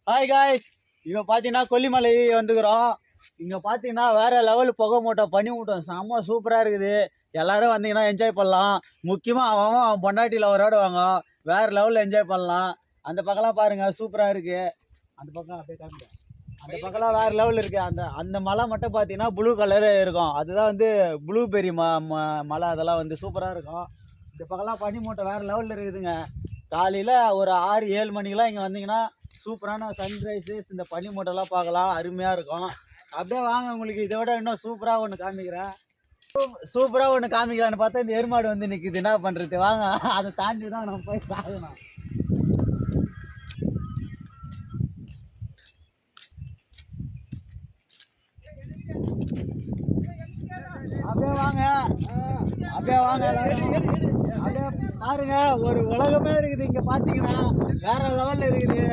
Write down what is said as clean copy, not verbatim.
Hi guys, இப்போ பார்த்தீங்கன்னா கொல்லிமலை வந்துக்கிறோம். இங்கே பார்த்தீங்கன்னா வேற லெவல் புகை மூட்டம் பனி மூட்டம் செம்ம சூப்பராக இருக்குது. எல்லாரும் வந்தீங்கன்னா என்ஜாய் பண்ணலாம். முக்கியமாக அவன் பொண்டாட்டியில் விளையாடுவாங்க. வேற லெவலில் என்ஜாய் பண்ணலாம். அந்த பக்கம்லாம் பாருங்க சூப்பராக இருக்கு. அந்த பக்கம் அப்படியே காமிங்க. அந்த பக்கம்லாம் வேற லெவல் இருக்கு. அந்த அந்த மலை மட்டும் பார்த்தீங்கன்னா ப்ளூ கலரு இருக்கும். அதுதான் வந்து ப்ளூபெரி மலை. அதெல்லாம் வந்து சூப்பராக இருக்கும். இந்த பக்கம்லாம் பனி மூட்டம் வேற லெவலில் இருக்குதுங்க. காலையில் ஒரு 6-7 மணிக்கெல்லாம் இங்கே வந்தீங்கன்னா சூப்பரான சன்ரைஸஸ் இந்த பனி மூட்டெல்லாம் பார்க்கலாம். அருமையாக இருக்கும். அப்படியே வாங்க, உங்களுக்கு இதை விட இன்னும் சூப்பராக ஒன்று காமிக்கிறேன். சூப்பராக ஒன்று காமிக்கலான்னு பார்த்தா இந்த எருமாடு வந்து நிற்குது. என்ன பண்ணுறது, வாங்க அதை தாண்டி தான் நம்ம போய் பார்க்கணும். அப்படியே வாங்க, அப்படியே வாங்க எல்லாரும். அப்படியே பாருங்க, ஒரு உலகமே இருக்குது இங்கே பார்த்தீங்கன்னா. வேற லெவலில் இருக்குது.